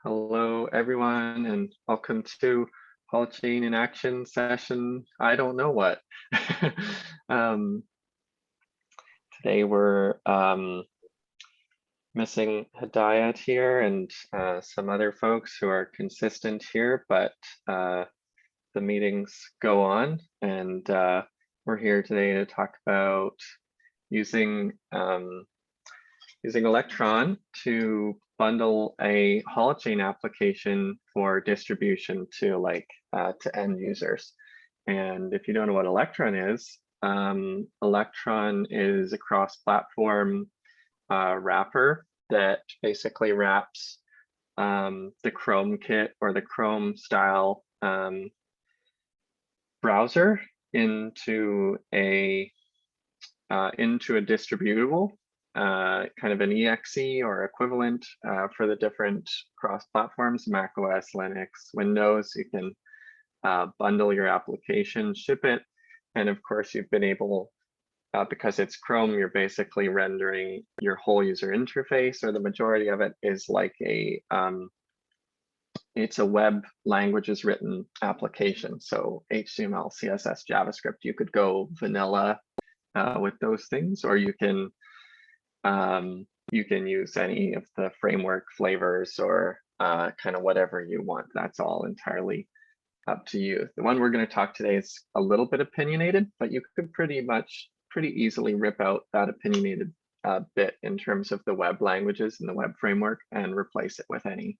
Hello, everyone, and welcome to Holochain in Action session. I don't know what. um, Today we're missing Hidayat here and some other folks who are consistent here, but the meetings go on, and we're here today to talk about using Electron to bundle a holochain application for distribution to to end users. And if you don't know what Electron is a cross-platform wrapper that basically wraps the Chrome kit or the Chrome style browser into a distributable, kind of an exe or equivalent for the different cross platforms, Mac OS, Linux, Windows. You can bundle your application, ship it, and of course you've been able, because it's Chrome, you're basically rendering your whole user interface, or the majority of it is like it's a web languages written application. So HTML, CSS, JavaScript, you could go vanilla with those things, or you can use any of the framework flavors or kind of whatever you want. That's all entirely up to you. The one we're going to talk today is a little bit opinionated, but you could pretty easily rip out that opinionated bit in terms of the web languages and the web framework and replace it with any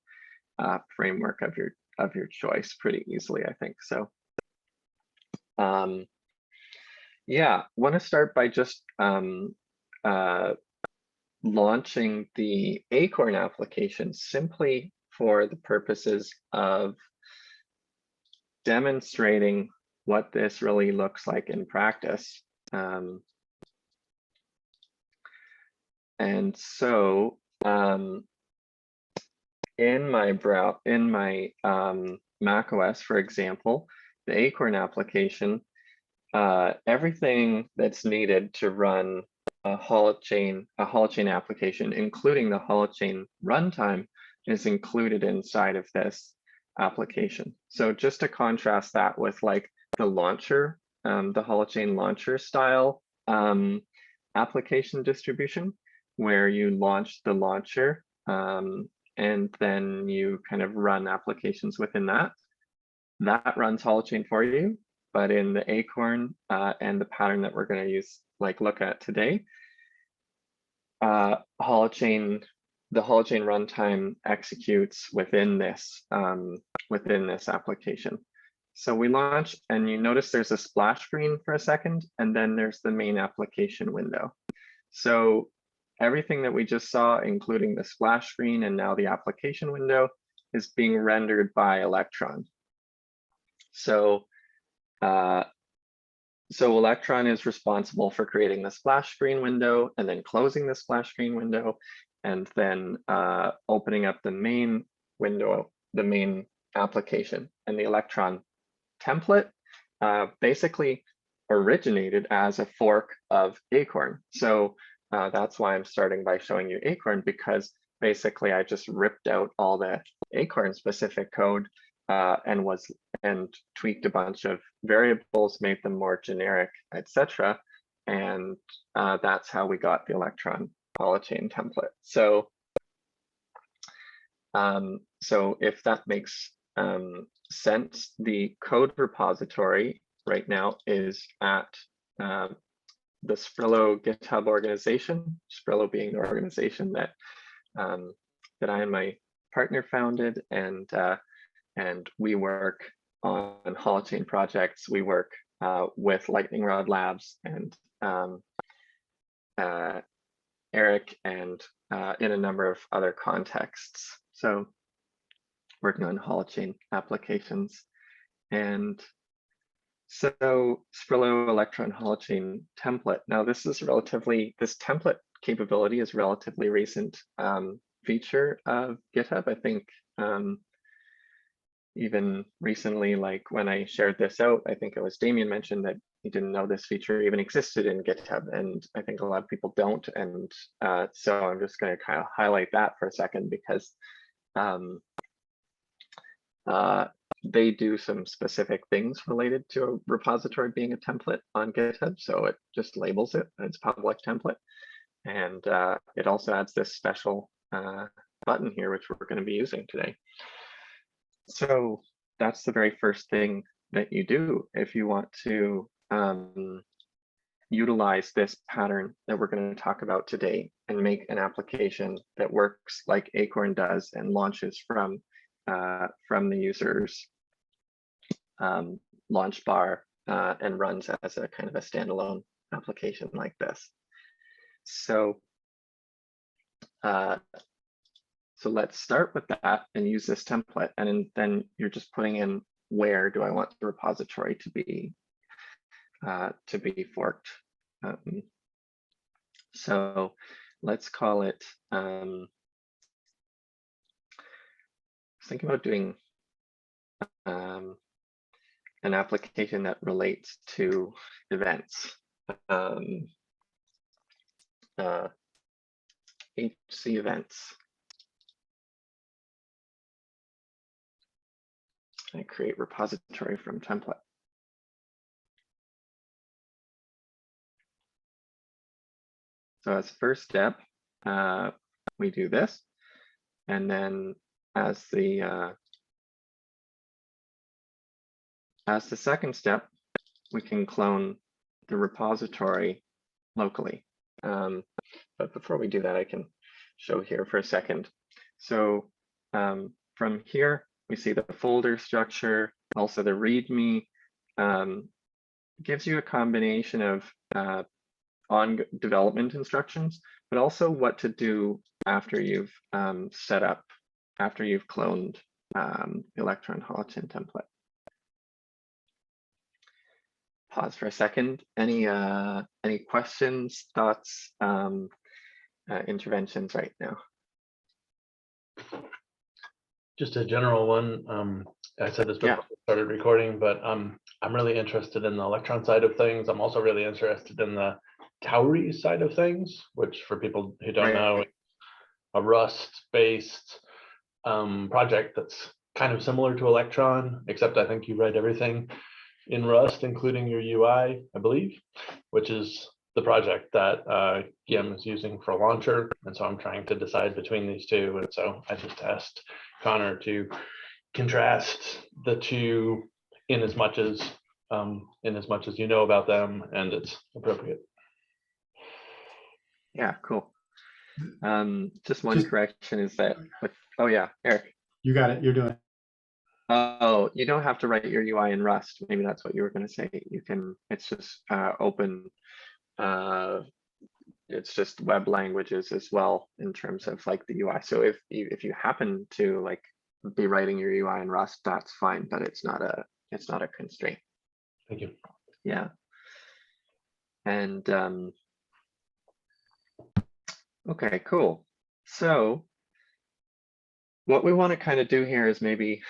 framework of your choice pretty easily, I think. So yeah, want to start by just launching the Acorn application simply for the purposes of demonstrating what this really looks like in practice. And so in my Mac OS, for example, the Acorn application, everything that's needed to run a holochain application, including the holochain runtime, is included inside of this application. So just to contrast that with like the launcher, the holochain launcher style application distribution, where you launch the launcher and then you kind of run applications within that runs holochain for you. But in the Acorn and the pattern that we're going to look at today, the holochain runtime executes within this application. So we launch, and you notice there's a splash screen for a second, and then there's the main application window. So everything that we just saw, including the splash screen and now the application window, is being rendered by Electron. So Electron is responsible for creating the splash screen window and then closing the splash screen window, and then opening up the main window, the main application. And the Electron template basically originated as a fork of Acorn. So that's why I'm starting by showing you Acorn, because basically I just ripped out all the Acorn specific code and tweaked a bunch of variables, made them more generic, etc. And that's how we got the Electron holochain template. So, so if that makes sense, the code repository right now is at the Sprillo GitHub organization, Sprillo being the organization that that I and my partner founded, and we work on holochain projects. We work with Lightning Rod Labs and Eric, and in a number of other contexts. So working on holochain applications. And so Sprillo Electron holochain template. Now this template capability is relatively recent feature of GitHub. I think even recently, like when I shared this out, I think it was Damien mentioned that he didn't know this feature even existed in GitHub, and I think a lot of people don't. And so I'm just going to kind of highlight that for a second, because they do some specific things related to a repository being a template on GitHub. So it just labels it as public template. And it also adds this special button here, which we're going to be using today. So that's the very first thing that you do if you want to utilize this pattern that we're going to talk about today and make an application that works like Acorn does and launches from the user's launch bar and runs as a kind of a standalone application like this. So so let's start with that and use this template, and then you're just putting in where do I want the repository to be forked. So let's call it. Think about doing an application that relates to events. HC events. I create repository from template. So as first step, we do this, and then as the second step, we can clone the repository locally. But before we do that, I can show here for a second. So from here, we see the folder structure, also the README, gives you a combination of on development instructions, but also what to do after you've set up, after you've cloned Electron holochain template. Pause for a second. Any questions, thoughts, interventions right now? Just a general one. I said this before we started recording, but I'm really interested in the Electron side of things. I'm also really interested in the tauri side of things, which for people who don't know, a Rust-based project that's kind of similar to Electron, except I think you write everything in Rust, including your UI, I believe, which is the project that GIM is using for launcher. And so I'm trying to decide between these two. And so I just asked Connor to contrast the two in as much as you know about them and it's appropriate. Yeah, cool. Just one correction is that with, oh yeah, Eric. You got it, you're doing it. Oh, you don't have to write your UI in Rust. Maybe that's what you were going to say. You can, it's just open. It's just web languages as well in terms of like the UI. So if you happen to like be writing your UI in Rust, that's fine, but it's not a constraint. Thank you. Yeah. And okay, cool. So what we want to kind of do here is maybe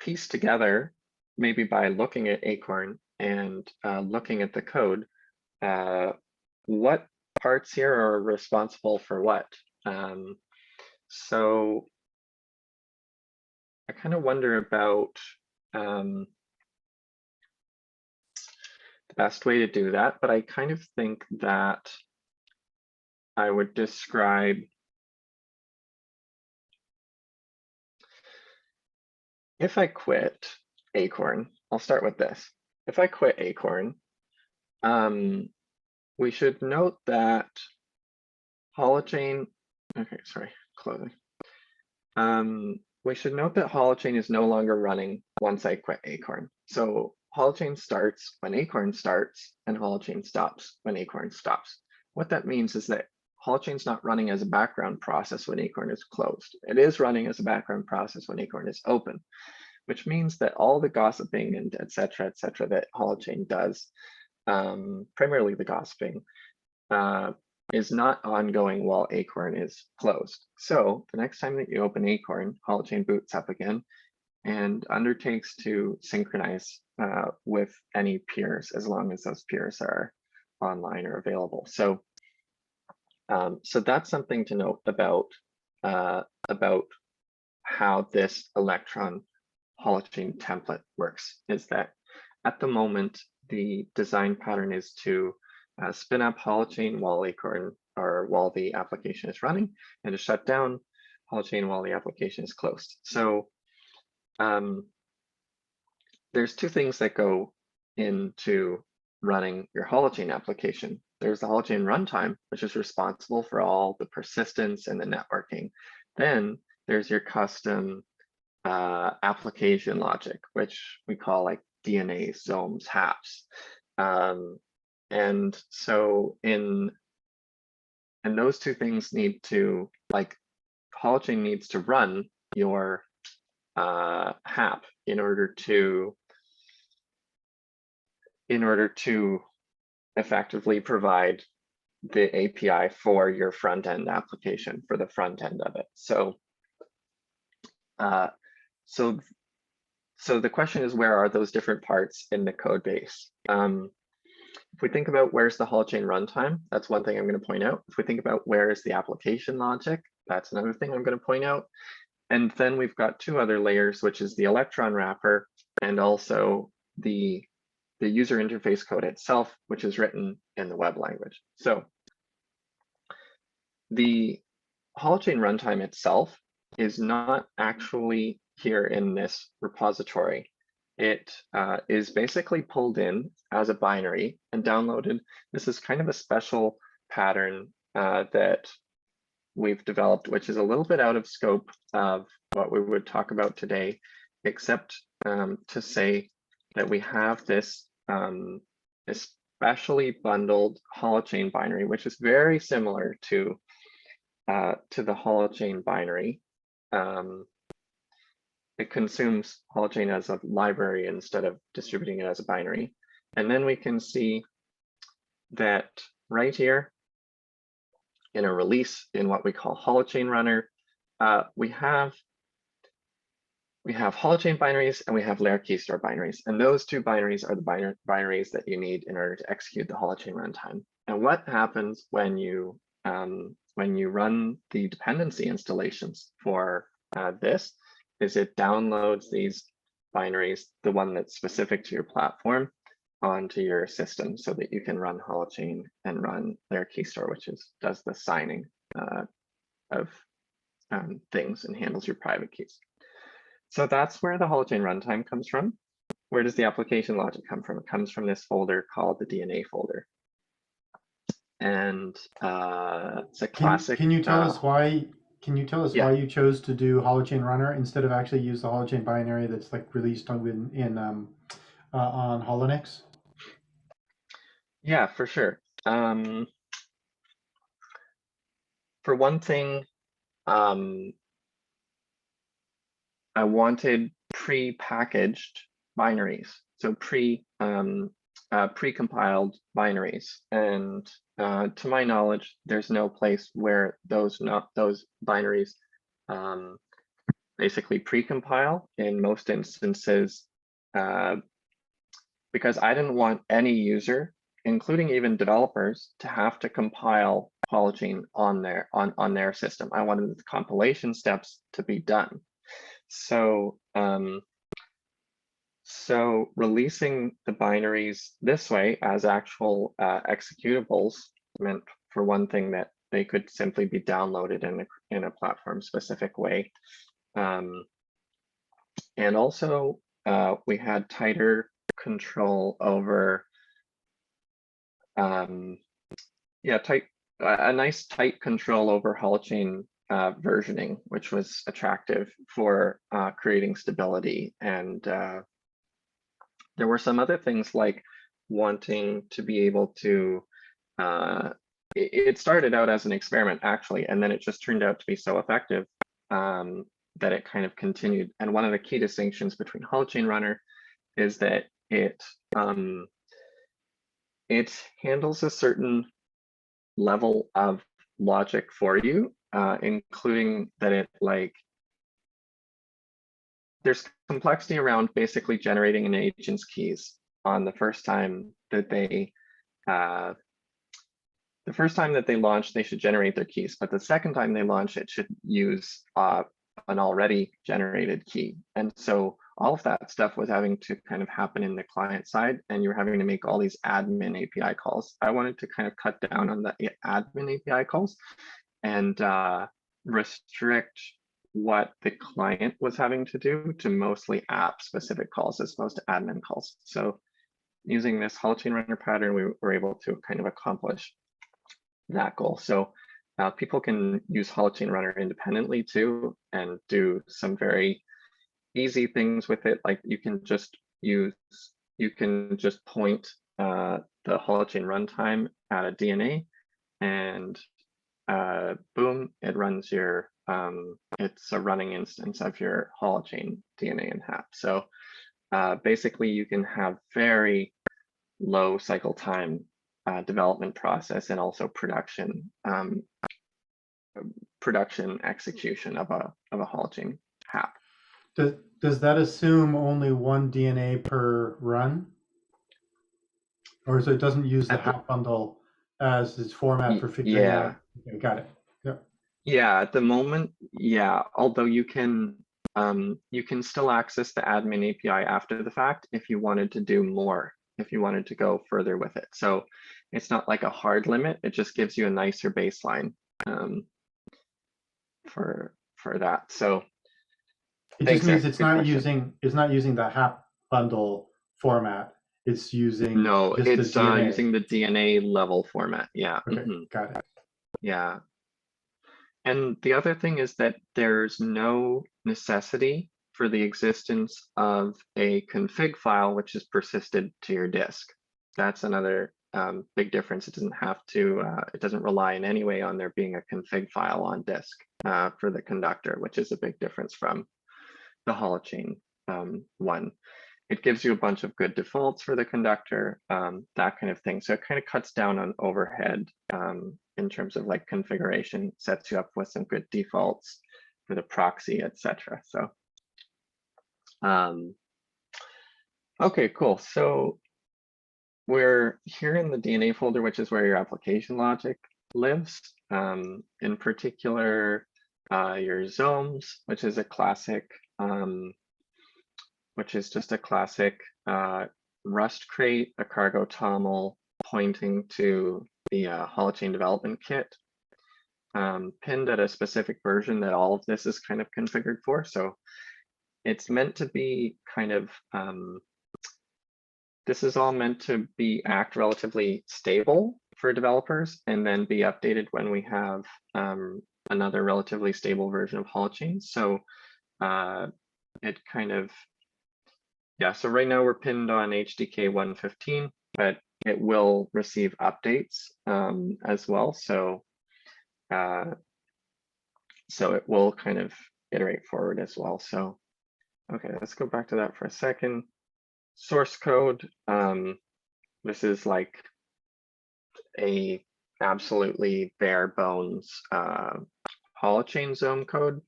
piece together, maybe by looking at Acorn and looking at the code, what parts here are responsible for what. So I kind of wonder about the best way to do that, but I kind of think that I would describe if I quit Acorn, I'll start with this. If I quit Acorn, we should note that holochain, okay, sorry, closing. We should note that holochain is no longer running once I quit Acorn. So holochain starts when Acorn starts and holochain stops when Acorn stops. What that means is that holochain's not running as a background process when Acorn is closed. It is running as a background process when Acorn is open, which means that all the gossiping and et cetera, that holochain does, primarily the gossiping, is not ongoing while Acorn is closed. So the next time that you open Acorn, holochain boots up again and undertakes to synchronize with any peers as long as those peers are online or available. So so that's something to note about how this Electron holochain template works is that at the moment, the design pattern is to spin up holochain while Acorn or while the application is running, and to shut down holochain while the application is closed. So there's two things that go into running your holochain application. There's the holochain runtime, which is responsible for all the persistence and the networking. Then there's your custom application logic, which we call like DNAs, zones, haps. And so and those two things need to, like, holochain needs to run your hap in order to effectively provide the API for your front end application, for the front end of it. So so the question is, where are those different parts in the code base? If we think about where's the holochain runtime, that's one thing I'm going to point out. If we think about where is the application logic, that's another thing I'm going to point out. And then we've got two other layers, which is the Electron wrapper and also the user interface code itself, which is written in the web language. So the holochain runtime itself is not actually here in this repository. It is basically pulled in as a binary and downloaded. This is kind of a special pattern that we've developed, which is a little bit out of scope of what we would talk about today, except to say that we have this especially bundled holochain binary, which is very similar to the holochain binary. It consumes holochain as a library instead of distributing it as a binary. And then we can see that right here in a release in what we call holochain-runner, we have holochain binaries and we have layer key store binaries. And those two binaries are the binaries that you need in order to execute the holochain runtime. And what happens when you run the dependency installations for this is it downloads these binaries, the one that's specific to your platform, onto your system so that you can run holochain and run layer key store, which does the signing of things and handles your private keys. So that's where the holochain runtime comes from. Where does the application logic come from? It comes from this folder called the DNA folder. And it's a classic. Can you tell us why? Can you tell us why you chose to do holochain runner instead of actually use the holochain binary that's like released on Holonix? Yeah, for sure. For one thing, I wanted pre-packaged binaries, so pre-compiled binaries, and to my knowledge, there's no place where those binaries basically pre-compile in most instances, because I didn't want any user, including even developers, to have to compile holochain on their system. I wanted the compilation steps to be done. So so releasing the binaries this way as actual executables meant, for one thing, that they could simply be downloaded in a platform specific way. And also we had tighter control over a nice tight control over holochain versioning, which was attractive for creating stability. And there were some other things like wanting to be able to, it started out as an experiment actually, and then it just turned out to be so effective that it kind of continued. And one of the key distinctions between holochain-runner is that it handles a certain level of logic for you, including that there's complexity around basically generating an agent's keys on the first time that they launch, they should generate their keys, but the second time they launch, it should use an already generated key. And so all of that stuff was having to kind of happen in the client side, and you're having to make all these admin API calls. I wanted to kind of cut down on the admin API calls and restrict what the client was having to do to mostly app specific calls as opposed to admin calls. So using this holochain-runner pattern, we were able to kind of accomplish that goal. So people can use holochain-runner independently too, and do some very easy things with it. Like you can just point the holochain runtime at a DNA, and boom, it runs your, it's a running instance of your holochain DNA and HAP. So basically you can have very low cycle time development process and also production execution of a holochain HAP. Does that assume only one DNA per run? Or so it doesn't use the HAP bundle as its format for figuring out? Okay, got it. Yep. Yeah, at the moment, yeah. Although you can still access the admin API after the fact if you wanted to do more, if you wanted to go further with it. So it's not like a hard limit. It just gives you a nicer baseline for that. So it just means it's not using the HAP bundle format. It's using it's using the DNA level format. Yeah. Okay, got it. Yeah. And the other thing is that there's no necessity for the existence of a config file which is persisted to your disk. That's another big difference. It doesn't have to, it doesn't rely in any way on there being a config file on disk for the conductor, which is a big difference from the holochain one. It gives you a bunch of good defaults for the conductor, that kind of thing. So it kind of cuts down on overhead in terms of like configuration, sets you up with some good defaults for the proxy, etc. So, okay, cool. So we're here in the DNA folder, which is where your application logic lives. In particular, your zomes, which is a classic, which is just a classic Rust crate, a cargo toml pointing to the holochain development kit, pinned at a specific version that all of this is kind of configured for. So it's meant to be kind of, this is all meant to act relatively stable for developers and then be updated when we have another relatively stable version of holochain. So it kind of, yeah, so right now we're pinned on HDK 115, but it will receive updates as well. So, so it will kind of iterate forward as well. So, okay, let's go back to that for a second. Source code. This is like a absolutely bare bones holochain zone code.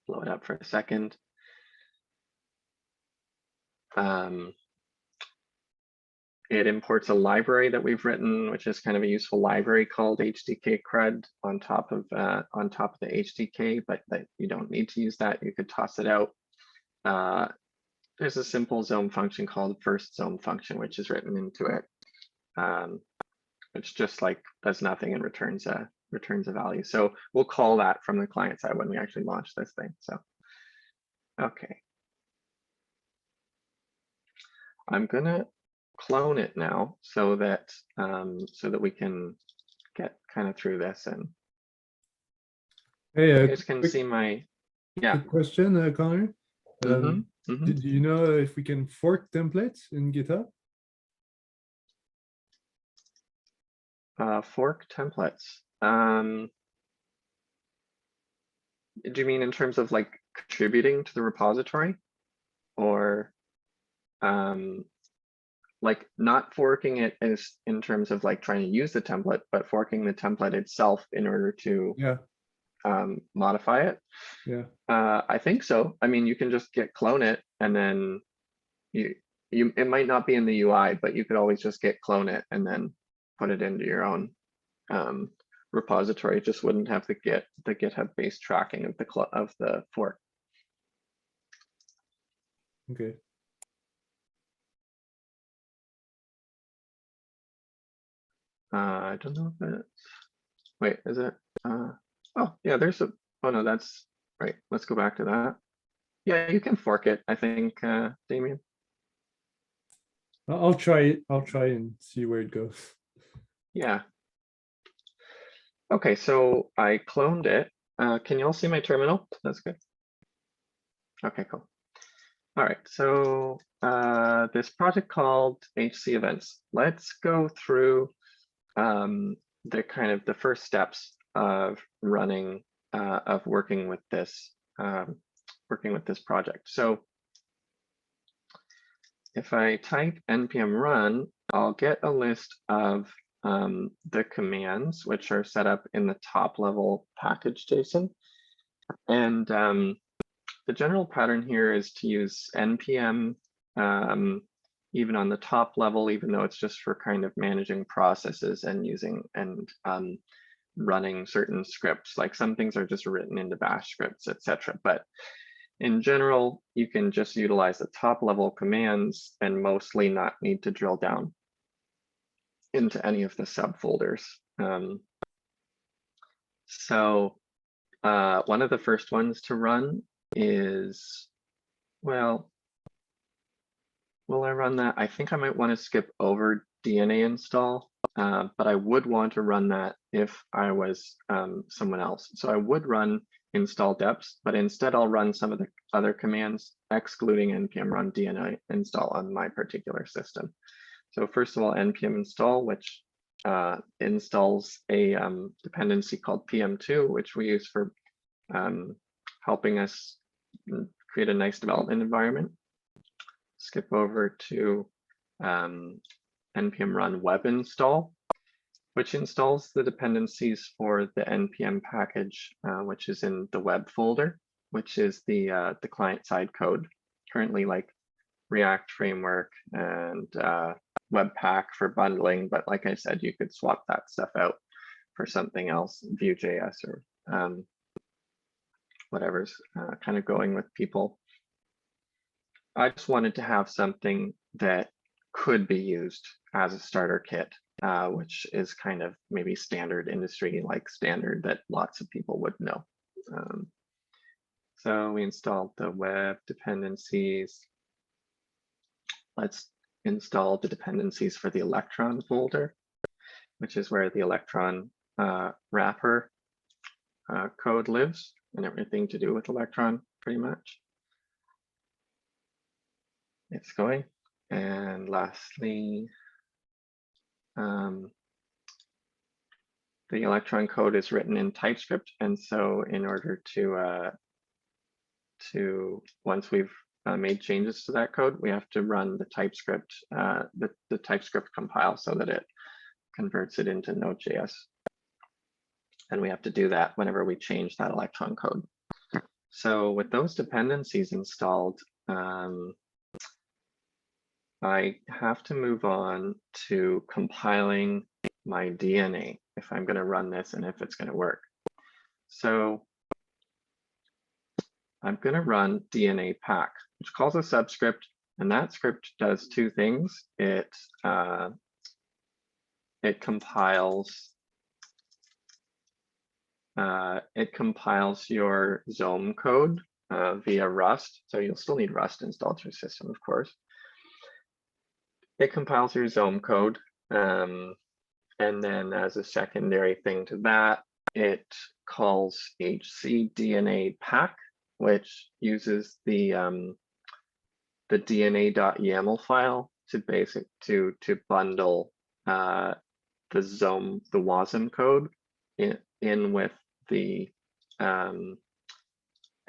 Blow it up for a second. It imports a library that we've written, which is kind of a useful library called HDK CRUD on top of the HDK, but you don't need to use that. You could toss it out. There's a simple zone function called first zone function, which is written into it. Which just like does nothing and returns a value. So we'll call that from the client side when we actually launch this thing. So, okay. I'm gonna clone it now so that we can get kind of through this, and hey, you guys can see my quick question, Connor. Do you know if we can fork templates in GitHub? Fork templates. Do you mean in terms of like contributing to the repository, or like not forking it as in terms of like trying to use the template, but forking the template itself in order to modify it? Yeah. I think so. I mean, you can just clone it, and then it might not be in the UI, but you could always just clone it and then put it into your own repository. It just wouldn't have the GitHub based tracking of the fork. Okay. I don't know if it's, wait, is it? Oh yeah, there's a, oh no, that's right. Let's go back to that. Yeah, you can fork it, I think, Damien. I'll try it. I'll try and see where it goes. Yeah. Okay, so I cloned it. Can you all see my terminal? That's good. Okay, cool. All right, so this project called HC events. Let's go through the kind of the first steps of running, of working with this project. So if I type npm run, I'll get a list of the commands which are set up in the top level package JSON. And the general pattern here is to use npm even on the top level, even though it's just for kind of managing processes and using and running certain scripts. Like some things are just written into bash scripts, etc. But in general, you can just utilize the top level commands and mostly not need to drill down into any of the subfolders. So one of the first ones to run is, well, will I run that? I think I might want to skip over DNA install, but I would want to run that if I was someone else. So I would run install deps, but instead I'll run some of the other commands, excluding npm run DNA install on my particular system. So first of all, npm install, which installs a dependency called pm2, which we use for helping us create a nice development environment. Skip over to npm run web install, which installs the dependencies for the npm package, which is in the web folder, which is the client-side code, currently like React framework and Webpack for bundling. But like I said, you could swap that stuff out for something else, Vue.js or whatever's kind of going with people. I just wanted to have something that could be used as a starter kit, which is kind of maybe standard industry like standard that lots of people would know. So we installed the web dependencies. Let's install the dependencies for the Electron folder, which is where the Electron wrapper code lives and everything to do with Electron pretty much. It's going. And lastly, the Electron code is written in TypeScript. And so in order to once we've made changes to that code, we have to run the TypeScript, the TypeScript compile so that it converts it into Node.js. And we have to do that whenever we change that Electron code. So with those dependencies installed, I have to move on to compiling my DNA if I'm going to run this and if it's going to work. So I'm going to run DNA pack, which calls a subscript, and that script does two things. It compiles your Zome code via Rust. So you'll still need Rust installed to your system, of course. It compiles your Zome code, and then as a secondary thing to that, it calls HCDNA pack, which uses the DNA.yaml file to bundle the WASM code in with the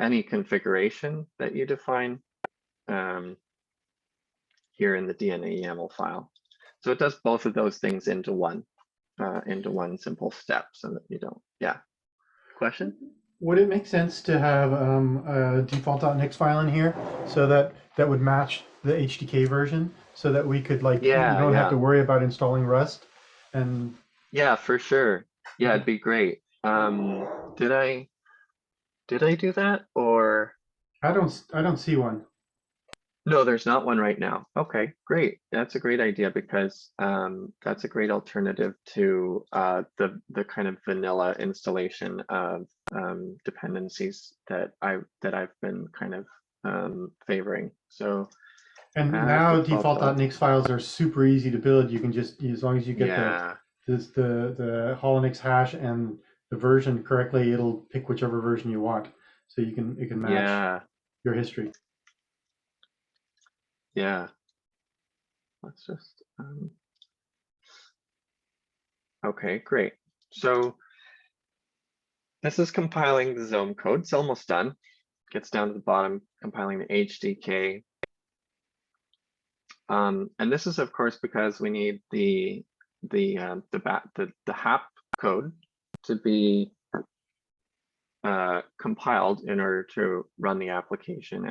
any configuration that you define here in the DNA YAML file. So it does both of those things into one simple step so that you don't, yeah. Question? Would it make sense to have a default.nix file in here so that would match the HDK version so that we could like, you don't have to worry about installing Rust? And yeah, for sure. Yeah, it'd be great. Did I do that, or I don't see one. no, there's not one right now. Okay, great. That's a great idea because that's a great alternative to the kind of vanilla installation of dependencies that I've been kind of favoring. So And add now default.nix. default.nix files are super easy to build. You can just, as long as you get Yeah, the holonix hash and the version correctly, it'll pick whichever version you want. So it can match yeah, your history. yeah. Let's just okay, great. So this is compiling the Zome code. It's almost done. Gets down to the bottom, compiling the HDK. And this is, of course, because we need the HAP code to be compiled in order to run the application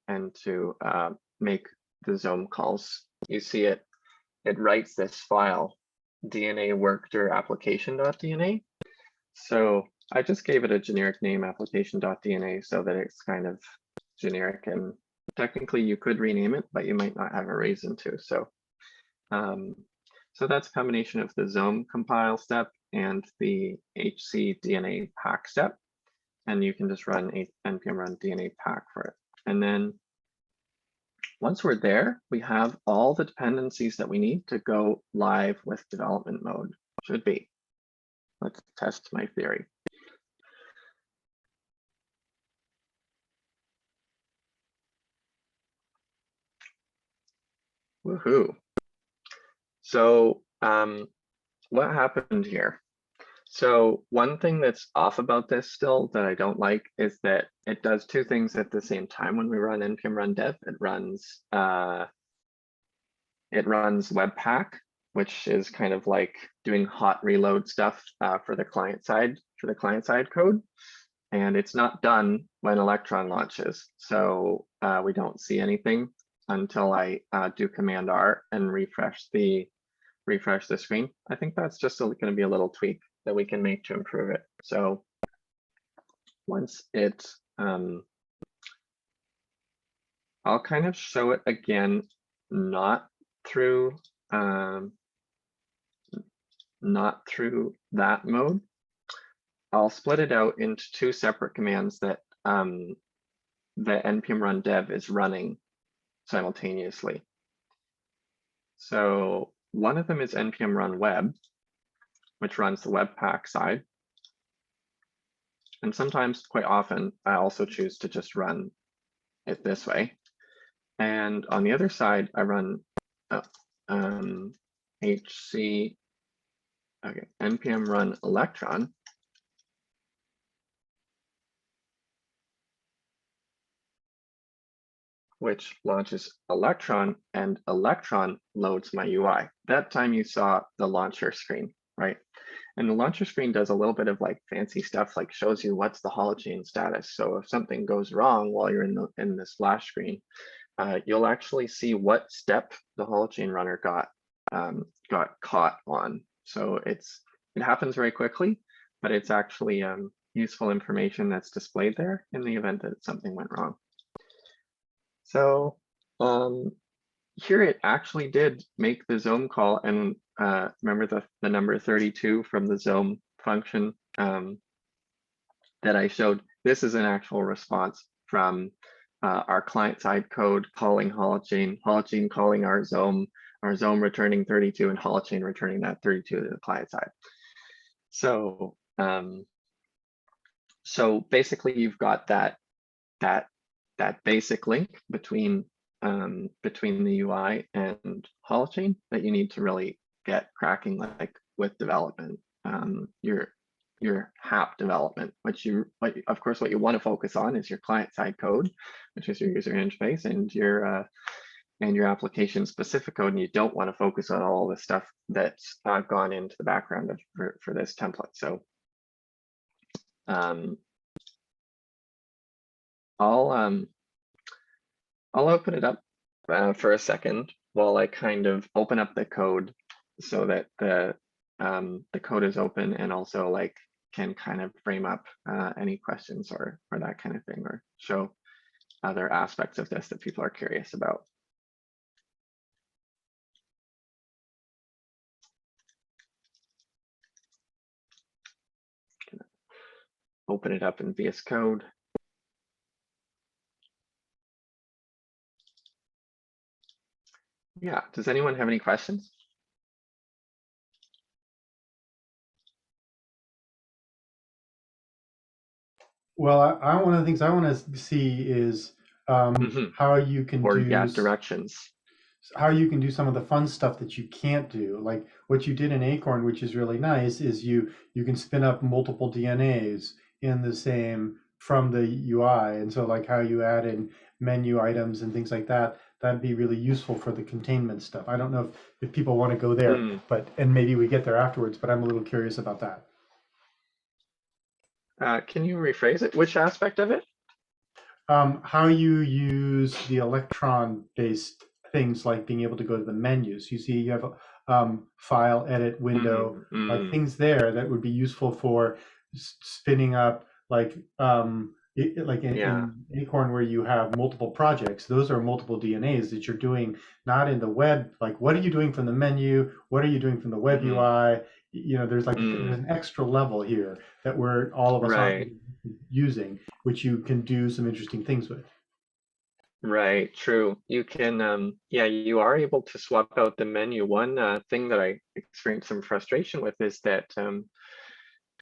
and to make the Zome calls. You see it writes this file DNA workdir application.dna. So I just gave it a generic name, application.dna, so that it's kind of generic, and technically you could rename it, but you might not have a reason to. So so that's a combination of the Zome compile step and the HCDNA pack step. And you can just run a npm run DNA pack for it. And then once we're there, we have all the dependencies that we need to go live with development mode. Should be. Let's test my theory. Woohoo. So what happened here? So one thing that's off about this still that I don't like is that it does two things at the same time. When we run npm run dev, it runs Webpack, which is kind of like doing hot reload stuff for the client side code. And it's not done when Electron launches. So we don't see anything until I do Command R and refresh the screen. I think that's just going to be a little tweak that we can make to improve it. So once it, I'll kind of show it again, not through that mode. I'll split it out into two separate commands that the npm run dev is running simultaneously. So one of them is npm run web, which runs the Webpack side. And sometimes, quite often, I also choose to just run it this way. And on the other side, I run npm run Electron. Which launches Electron, and Electron loads my UI. That time you saw the launcher screen, right? And the launcher screen does a little bit of like fancy stuff, like shows you what's the holochain status. So if something goes wrong while you're in the splash screen, you'll actually see what step the holochain runner got caught on. So it happens very quickly, but it's actually useful information that's displayed there in the event that something went wrong. So here it actually did make the Zome call, and remember the number 32 from the Zome function that I showed. This is an actual response from our client-side code calling holochain calling our Zome returning 32, and holochain returning that 32 to the client side. So so basically you've got that basic link between the UI and holochain that you need to really get cracking, like with development, your HAP development, of course what you want to focus on is your client-side code, which is your user interface, and your application specific code, and you don't want to focus on all the stuff that's gone into the background for this template. So I'll open it up for a second while I kind of open up the code so that the code is open and also like can kind of frame up any questions or that kind of thing, or show other aspects of this that people are curious about. Open it up in VS Code. Yeah, does anyone have any questions? Well, one of the things I want to see is how you can Or do yeah, directions. how you can do some of the fun stuff that you can't do. Like what you did in Acorn, which is really nice, is you can spin up multiple DNAs in the same from the UI. And so like how you add in menu items and things like that, that'd be really useful for the containment stuff. I don't know if people want to go there, but and maybe we get there afterwards, but I'm a little curious about that. Can you rephrase it? Which aspect of it? How you use the Electron-based things, like being able to go to the menus. You see, you have a file, edit, window, like things there that would be useful for spinning up, like in Acorn, where you have multiple projects. Those are multiple DNAs that you're doing, not in the web. Like, what are you doing from the menu? What are you doing from the web UI? You know, there's like there's an extra level here that we're all of us aren't using, which you can do some interesting things with. Right, true. You can, yeah, you are able to swap out the menu. One thing that I experienced some frustration with is that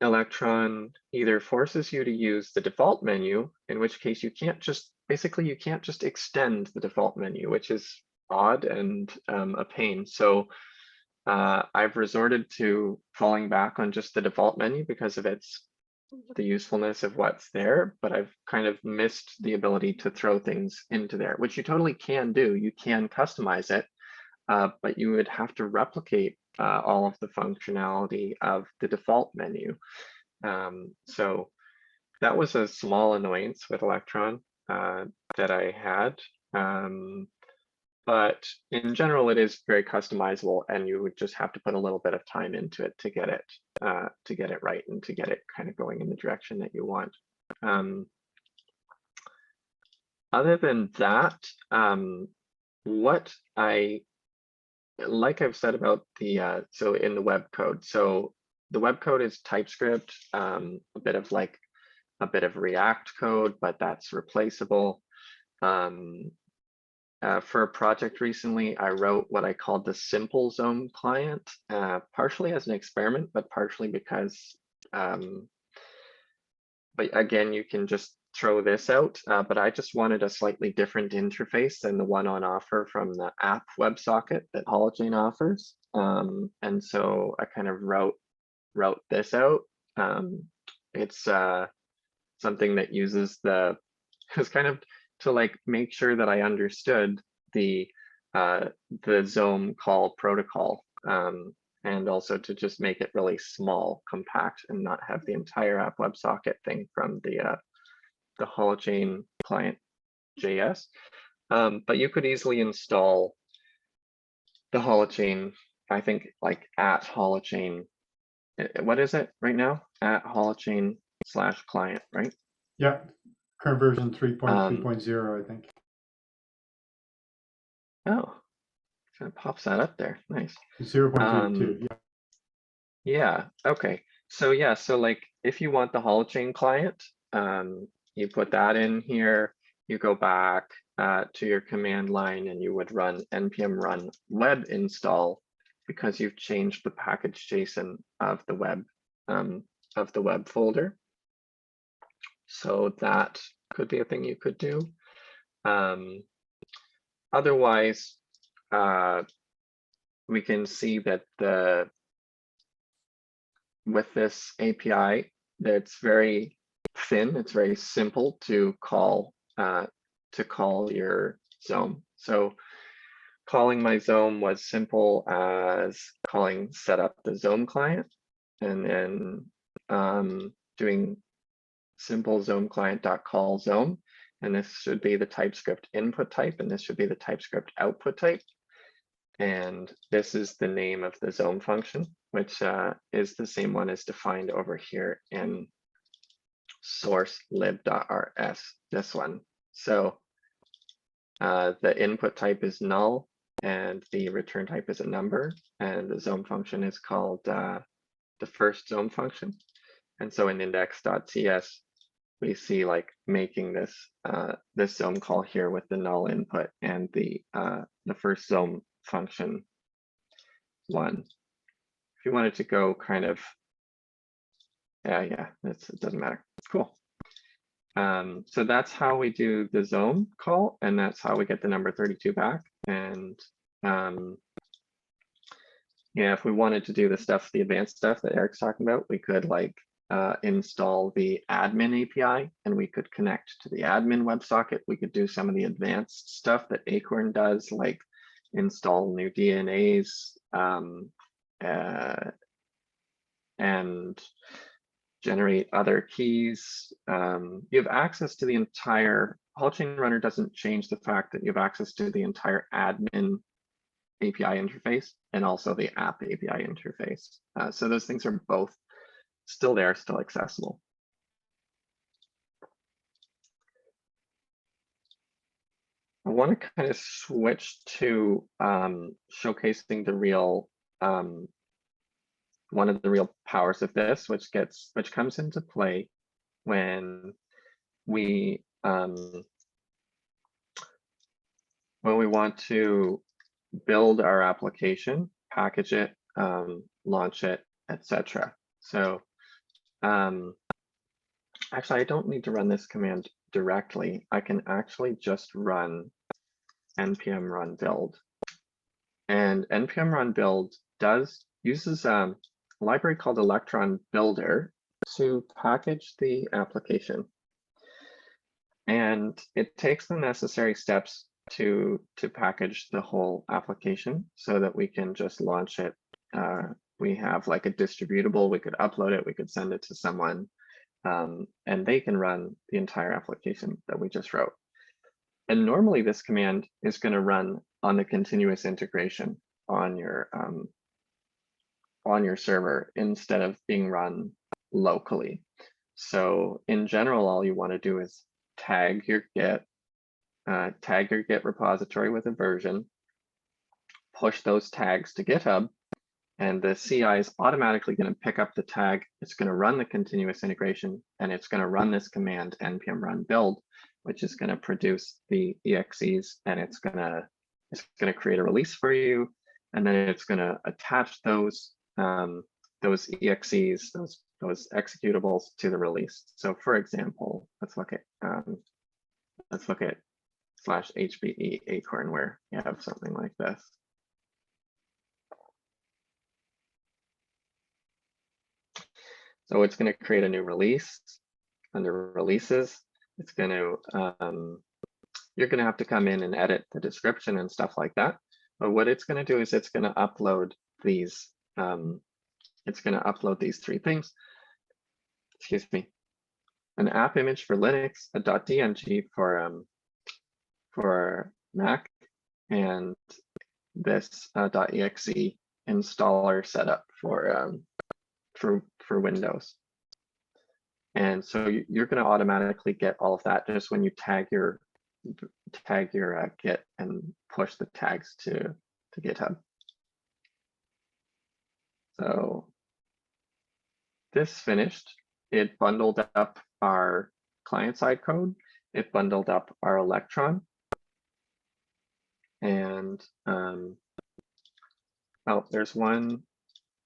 Electron either forces you to use the default menu, in which case you can't just, basically you can't just extend the default menu, which is odd and a pain. So I've resorted to falling back on just the default menu because of the usefulness of what's there, but I've kind of missed the ability to throw things into there, which you totally can do. You can customize it, but you would have to replicate all of the functionality of the default menu. So that was a small annoyance with Electron that I had. But in general, it is very customizable, and you would just have to put a little bit of time into it to get it right and to get it kind of going in the direction that you want. Other than that, what like I've said about the so in the web code, so the web code is TypeScript, a bit of React code, but that's replaceable. For a project recently, I wrote what I called the simple zone client, partially as an experiment, but partially because, but again, you can just throw this out, but I just wanted a slightly different interface than the one on offer from the app WebSocket that Holochain offers. And so I kind of wrote this out. It's something that uses it's kind of to like make sure that I understood the Zome call protocol, and also to just make it really small, compact, and not have the entire app WebSocket thing from the Holochain client JS. But you could easily install the Holochain, I think, like at Holochain. What is it right now? At Holochain/client, right? Yeah. Current version 3.3.0, I think. Oh, kind of pops that up there. Nice. 0.32. Yeah. Yeah. Okay. So yeah. So like, if you want the Holochain client, you put that in here. You go back to your command line, and you would run npm run web install, because you've changed the package JSON of the web folder. So that could be a thing you could do. Otherwise, we can see that with this API, that's very thin. It's very simple to call your Zome. So calling my Zome was simple as calling setup the Zome client, and then doing simple Zome client.call Zome, and this should be the TypeScript input type, and this should be the TypeScript output type. And this is the name of the zone function, which is the same one as defined over here in source lib.rs, this one. So the input type is null and the return type is a number, and the zone function is called the first zone function. And so in index.cs, we see like making this this zone call here with the null input and the first zone function 1. If you wanted to go kind of, yeah, it doesn't matter. Cool. So that's how we do the zone call, and that's how we get the number 32 back. And yeah, if we wanted to do the advanced stuff that Eric's talking about, we could like install the admin API, and we could connect to the admin WebSocket. We could do some of the advanced stuff that Acorn does, like install new DNAs and generate other keys. You have access to the entire holochain-runner. Doesn't change the fact that you have access to the entire admin API interface and also the app API interface. So those things are both still there, still accessible. I want to kind of switch to showcasing the real one of the real powers of this, which comes into play when we want to build our application, package it, launch it, etc. So actually, I don't need to run this command directly. I can actually just run npm run build. And npm run build uses a library called Electron builder to package the application. And it takes the necessary steps to package the whole application so that we can just launch it. We have like a distributable, we could upload it, we could send it to someone, and they can run the entire application that we just wrote. And normally this command is going to run on the continuous integration on your server instead of being run locally. So in general, all you want to do is tag your Git repository with a version, push those tags to GitHub, and the CI is automatically going to pick up the tag. It's going to run the continuous integration, and it's going to run this command npm run build, which is going to produce the exes, and it's going to create a release for you, and then it's going to attach those exes, those executables to the release. So for example, let's look at /hbe acorn, where you have something like this. So it's going to create a new release. Under releases, it's going to you're going to have to come in and edit the description and stuff like that. But what it's going to do is it's going to upload these. It's going to upload these 3 things. Excuse me. An app image for Linux, a .dng for Mac, and this .exe installer setup for Windows. And so you're going to automatically get all of that just when you tag your Git and push the tags to GitHub. So this finished. It bundled up our client-side code. It bundled up our Electron. And oh, there's one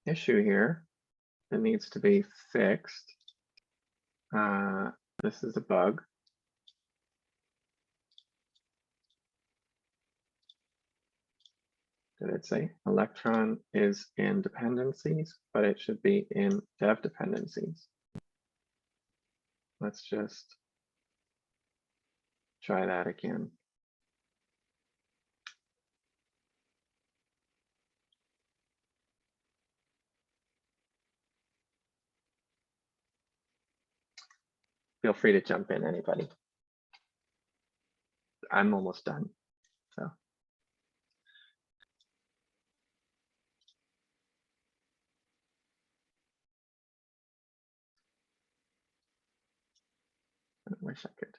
issue here that needs to be fixed. This is a bug. Did it say Electron is in dependencies, but it should be in dev dependencies. Let's just try that again. Feel free to jump in, anybody. I'm almost done. So wish I could.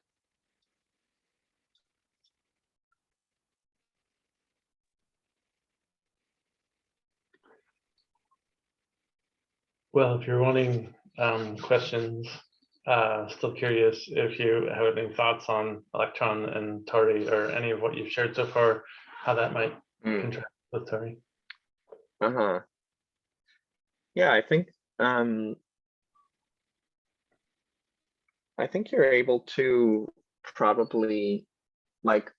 Well, if you're wanting questions, still curious if you have any thoughts on Electron and Tauri or any of what you've shared so far, how that might contrast with Tauri. Yeah, I think you're able to probably, like,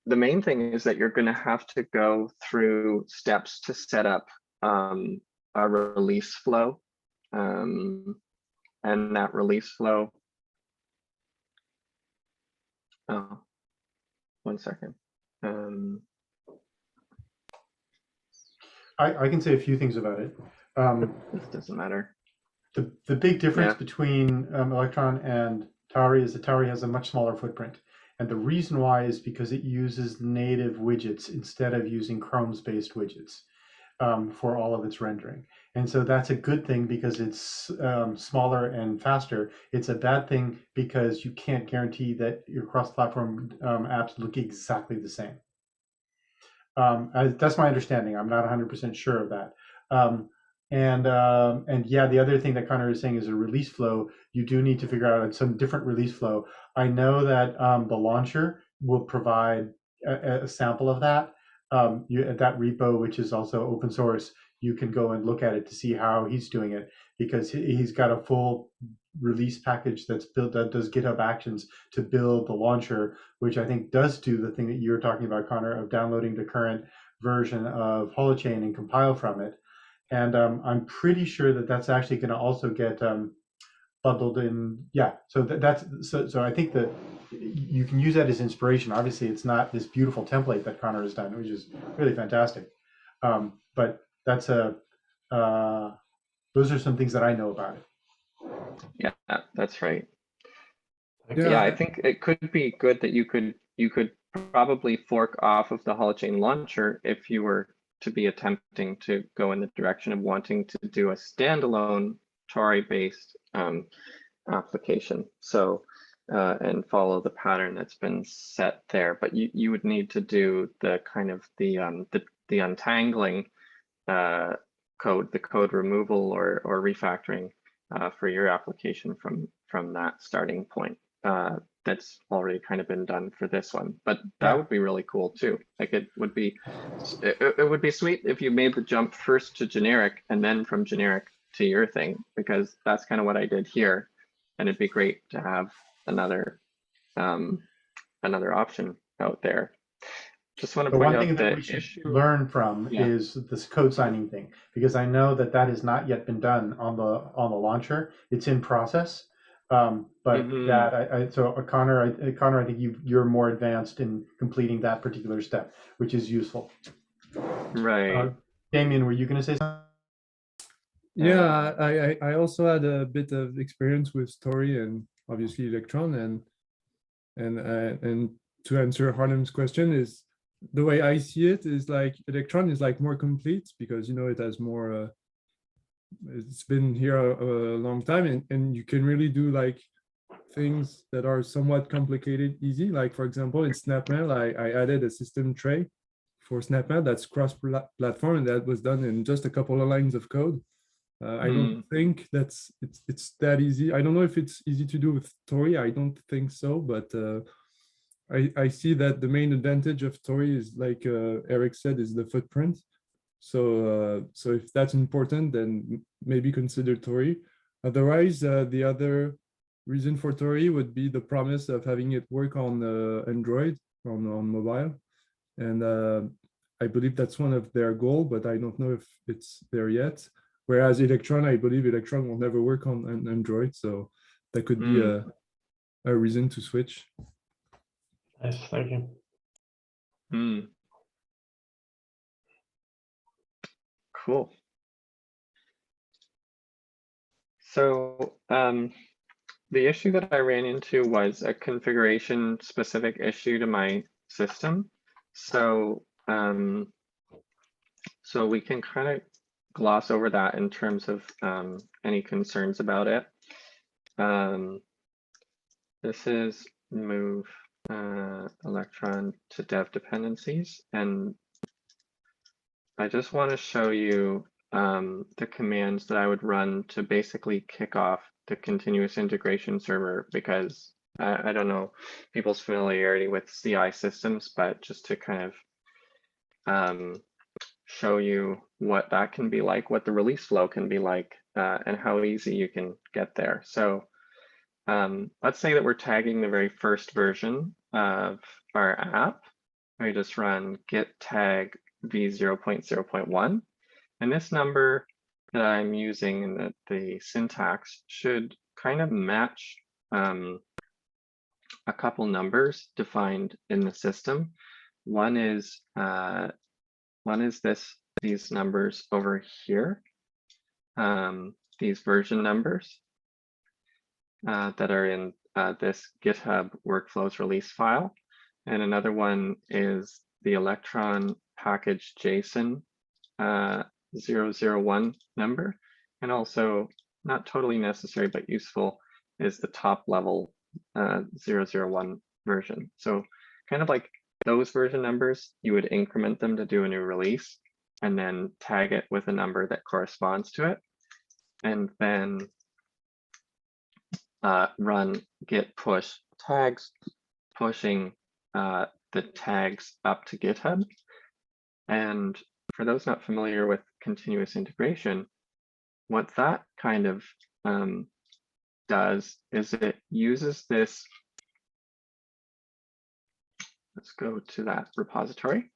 the main thing is that you're going to have to go through steps to set up a release flow, and that release flow. Oh, 1 second. I can say a few things about it. This doesn't matter. The big difference Yeah. between Electron and Tauri is that Tauri has a much smaller footprint. And the reason why is because it uses native widgets instead of using Chrome's-based widgets for all of its rendering. And so that's a good thing because it's smaller and faster. It's a bad thing because you can't guarantee that your cross-platform apps look exactly the same. That's my understanding. I'm not 100% sure of that. And yeah, the other thing that Connor is saying is a release flow. You do need to figure out some different release flow. I know that the launcher will provide a sample of that. That repo, which is also open source, you can go and look at it to see how he's doing it, because he's got a full release package that's built that does GitHub Actions to build the launcher, which I think does do the thing that you were talking about, Connor, of downloading the current version of holochain and compile from it. And I'm pretty sure that that's actually going to also get bundled in. Yeah, so so I think that you can use that as inspiration. Obviously, it's not this beautiful template that Connor has done, which is really fantastic. But that's those are some things that I know about it. Yeah, that's right. Yeah. Yeah, I think it could be good that you could probably fork off of the holochain launcher if you were to be attempting to go in the direction of wanting to do a standalone Tauri-based application. So and follow the pattern that's been set there, but you would need to do the kind of the untangling code, the code removal or refactoring for your application from that starting point. That's already kind of been done for this one, but that would be really cool too. Like it would be sweet if you made the jump first to generic and then from generic to your thing, because that's kind of what I did here, and it'd be great to have another option out there. Just want to point out that we should learn from is this code signing thing, because I know that has not yet been done on the launcher. It's in process, but that so Connor, I think you're more advanced in completing that particular step, which is useful. Right. Damien, were you going to say something? Yeah, I also had a bit of experience with Tauri and obviously Electron, and to answer Harlem's question is, the way I see it is like Electron is like more complete because, you know, it has more, it's been here a long time, and you can really do like things that are somewhat complicated easy. Like for example, in SnapMail, I added a system tray for SnapMail that's cross-platform, and that was done in just a couple of lines of code. I don't think it's that easy. I don't know if it's easy to do with Tauri. I don't think so, but I see that the main advantage of Tauri is, like Eric said, is the footprint. So so if that's important, then maybe consider Tauri. Otherwise, the other reason for Tauri would be the promise of having it work on Android, on mobile. And I believe that's one of their goals, but I don't know if it's there yet. Whereas Electron, I believe Electron will never work on an Android, so that could be a reason to switch. Nice, thank you. Cool. So the issue that I ran into was a configuration specific issue to my system. So so we can kind of gloss over that in terms of any concerns about it. this is move Electron to dev dependencies, and I just want to show you the commands that I would run to basically kick off the continuous integration server, because I don't know people's familiarity with CI systems, but just to kind of show you what that can be like, what the release flow can be like, and how easy you can get there. So let's say that we're tagging the very first version of our app. I just run git tag v0.0.1, and this number that I'm using in the syntax should kind of match a couple numbers defined in the system. One is these numbers over here, these version numbers that are in this GitHub workflows release file. And another one is the Electron package JSON 001 number. And also, not totally necessary, but useful, is the top level 001 version. So kind of like those version numbers, you would increment them to do a new release and then tag it with a number that corresponds to it. And then run git push tags, pushing the tags up to GitHub. And for those not familiar with continuous integration, what that kind of does is it uses this. Let's go to that repository.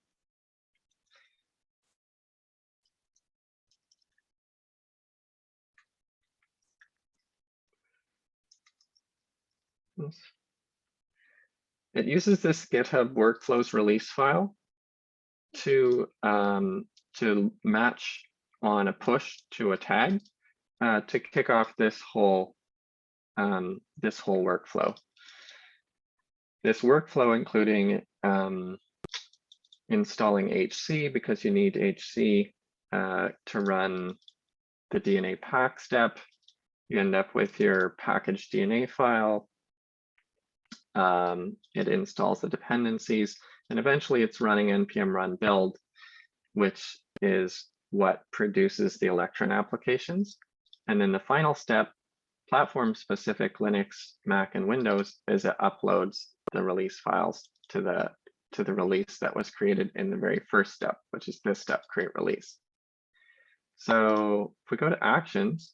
It uses this GitHub workflows release file to match on a push to a tag to kick off this whole workflow. This workflow including installing HC, because you need HC to run the DNA pack step. You end up with your package DNA file. It installs the dependencies, and eventually it's running npm run build, which is what produces the Electron applications. And then the final step, platform specific Linux, Mac, and Windows, is it uploads the release files to the release that was created in the very first step, which is this step, create release. So if we go to actions,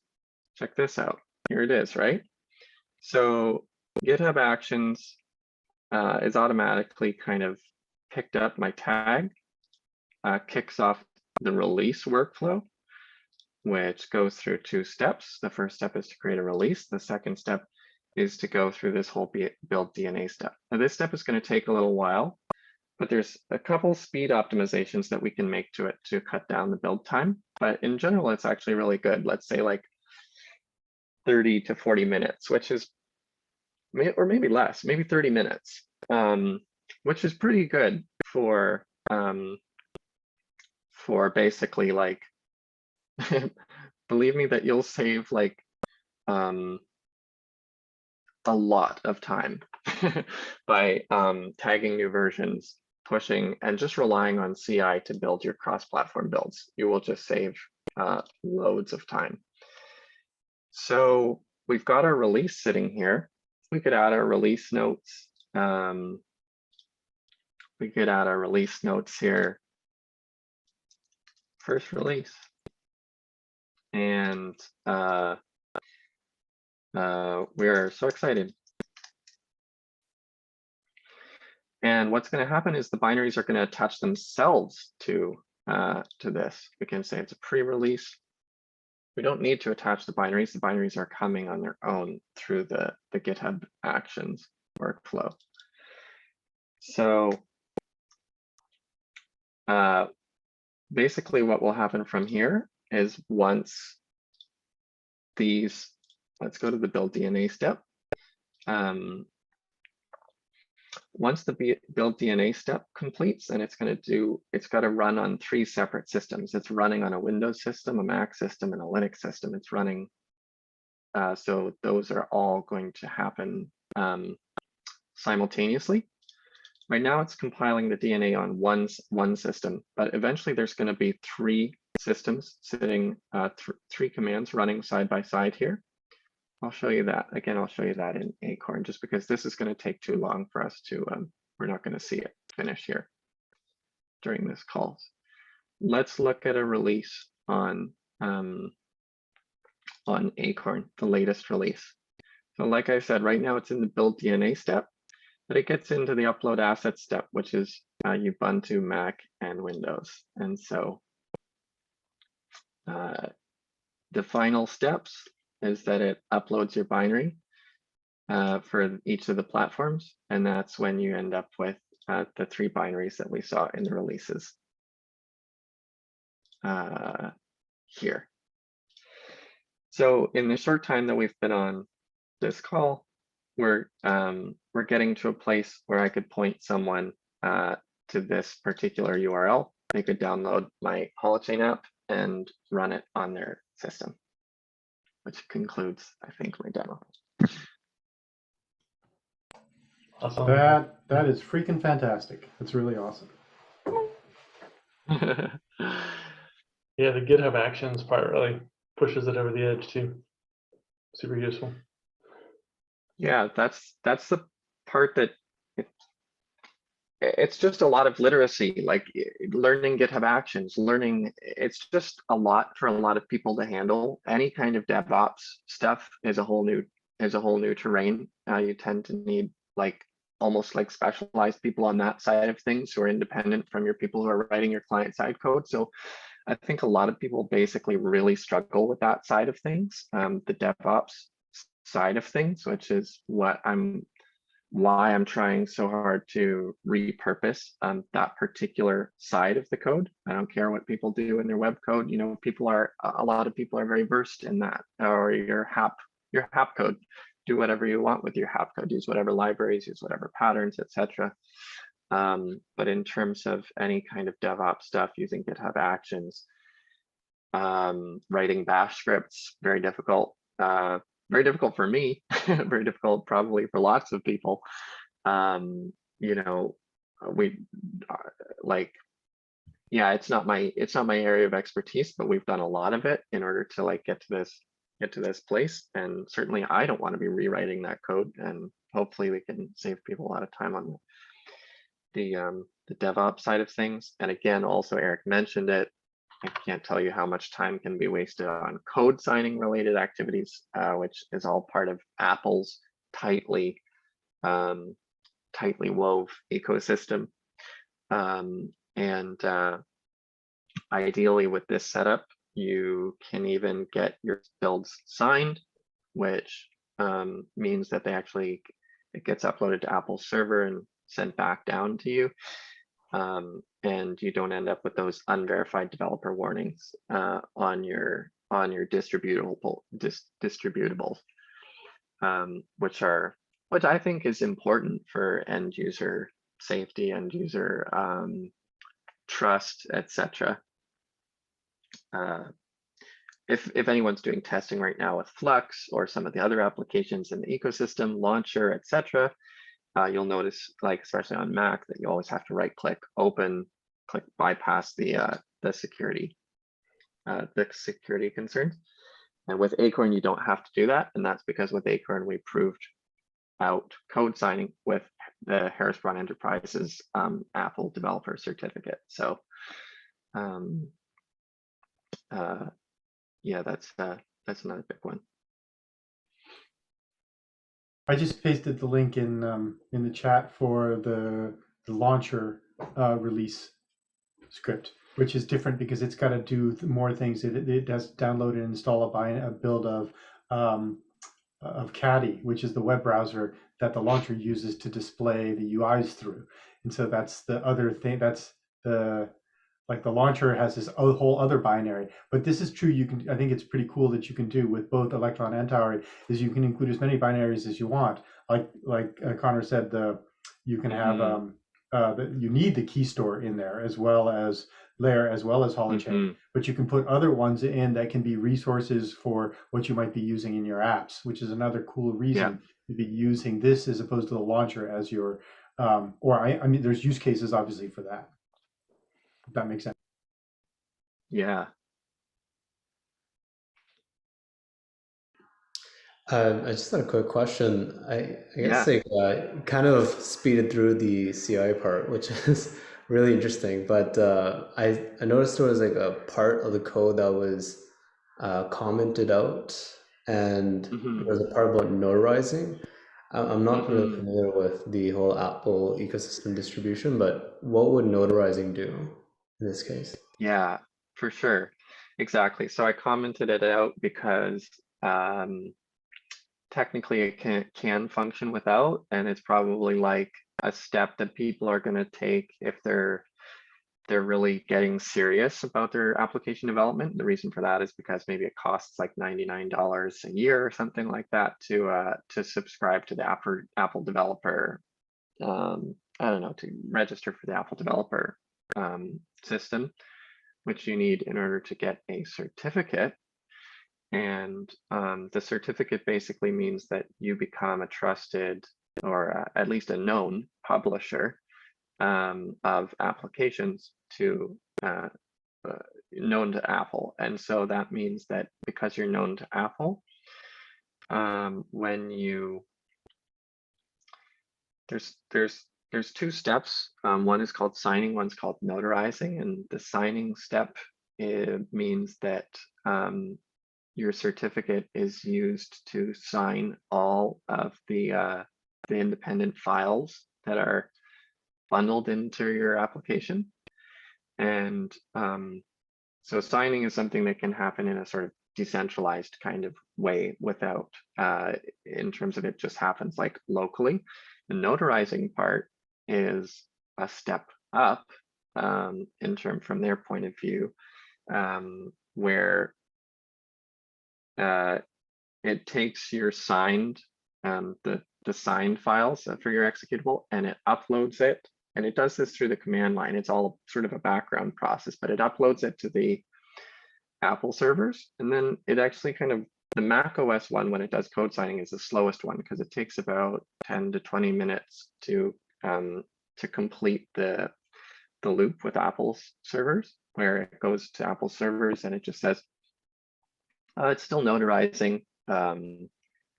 check this out. Here it is, right? So GitHub Actions is automatically kind of picked up my tag, kicks off the release workflow, which goes through two steps. The first step is to create a release. The second step is to go through this whole build DNA step. Now this step is going to take a little while, but there's a couple speed optimizations that we can make to it to cut down the build time. But in general, it's actually really good. Let's say like 30 to 40 minutes, which is, or maybe less, maybe 30 minutes, which is pretty good for basically like, believe me that you'll save like a lot of time by tagging new versions, pushing, and just relying on CI to build your cross-platform builds. You will just save loads of time. So we've got our release sitting here. We could add our release notes. We could add our release notes here. First release. And we're so excited. And what's going to happen is the binaries are going to attach themselves to this. We can say it's a pre-release. We don't need to attach the binaries. The binaries are coming on their own through the GitHub Actions workflow. So basically what will happen from here is once these, let's go to the build DNA step. Once the build DNA step completes, and it's got to run on 3 separate systems. It's running on a Windows system, a Mac system, and a Linux system. It's running So those are all going to happen simultaneously. Right now it's compiling the DNA on one system, but eventually there's going to be 3 systems sitting, 3 commands running side by side here. I'll show you that. Again, I'll show you that in Acorn, just because this is going to take too long for us to, we're not going to see it finish here during this call. Let's look at a release on Acorn, the latest release. So like I said, right now it's in the build DNA step, but it gets into the upload assets step, which is Ubuntu, Mac, and Windows. And so the final steps is that it uploads your binary for each of the platforms. And that's when you end up with the 3 binaries that we saw in the releases here. So in the short time that we've been on this call, we're getting to a place where I could point someone to this particular URL. They could download my holochain app and run it on their system, which concludes, I think, my demo. Awesome. That is freaking fantastic. That's really awesome. Yeah, the GitHub Actions part really pushes it over the edge too. Super useful. Yeah, that's the part that it's just a lot of literacy, like learning GitHub Actions, learning, it's just a lot for a lot of people to handle. Any kind of DevOps stuff is a whole new terrain. You tend to need almost like specialized people on that side of things who are independent from your people who are writing your client side code. So I think a lot of people basically really struggle with that side of things, the DevOps side of things, which is why I'm trying so hard to repurpose that particular side of the code. I don't care what people do in their web code. You know, a lot of people are very versed in that, or your HAP code. Do whatever you want with your HAP code. Use whatever libraries, use whatever patterns, etc. But in terms of any kind of DevOps stuff, using GitHub Actions, writing Bash scripts, very difficult. Very difficult for me, very difficult probably for lots of people. You know, yeah, it's not my area of expertise, but we've done a lot of it in order to get to this place. And certainly I don't want to be rewriting that code, and hopefully we can save people a lot of time on the DevOps side of things. And again, also Eric mentioned it, I can't tell you how much time can be wasted on code signing related activities, which is all part of Apple's tightly wove ecosystem. And ideally with this setup, you can even get your builds signed, which means that it gets uploaded to Apple's server and sent back down to you. And you don't end up with those unverified developer warnings on your distributables, which I think is important for end user safety, end user trust, etc. If anyone's doing testing right now with Flux or some of the other applications in the ecosystem, Launcher, etc., you'll notice, especially on Mac, that you always have to right-click, open, click bypass the security concerns. And with Acorn, you don't have to do that, and that's because with Acorn we proved out code signing with the Harris Brown Enterprises Apple Developer Certificate. So, yeah, that's another big one. I just pasted the link in the chat for the launcher release script, which is different because it's got to do more things. It does download and install a build of Caddy, which is the web browser that the launcher uses to display the UIs through. And so that's the other thing. That's the launcher has this whole other binary, but this is true. I think it's pretty cool that you can do with both Electron and Tauri is you can include as many binaries as you want. Like Connor said, you can have you need the key store in there as well as layer as well as holochain, Mhm. but you can put other ones in that can be resources for what you might be using in your apps, which is another cool reason to be using this as opposed to the launcher as your, I mean, there's use cases obviously for that. If that makes sense. Yeah. I just had a quick question. I guess Yeah. like kind of speeded through the CI part, which is really interesting. But I noticed there was like a part of the code that was commented out, and Mhm. there was a part about notarizing. I'm not really Mhm. familiar with the whole Apple ecosystem distribution, but what would notarizing do in this case? Yeah, for sure. Exactly. So I commented it out because technically it can function without, and it's probably like a step that people are going to take if they're really getting serious about their application development. The reason for that is because maybe it costs like $99 a year or something like that to subscribe to the Apple developer. I don't know, to register for the Apple developer system, which you need in order to get a certificate. And the certificate basically means that you become a trusted or at least a known publisher of applications to known to Apple. And so that means that because you're known to Apple, when you there's two steps. One is called signing, one's called notarizing, and the signing step means that your certificate is used to sign all of the independent files that are bundled into your application. And so signing is something that can happen in a sort of decentralized kind of way without, in terms of it just happens like locally. The notarizing part is a step up in term from their point of view, where it takes your signed, the signed files for your executable, and it uploads it. And it does this through the command line. It's all sort of a background process, but it uploads it to the Apple servers. And then it actually kind of, the Mac OS one, when it does code signing, is the slowest one because it takes about 10 to 20 minutes to complete the loop with Apple's servers, where it goes to Apple servers and it just says, it's still notarizing, and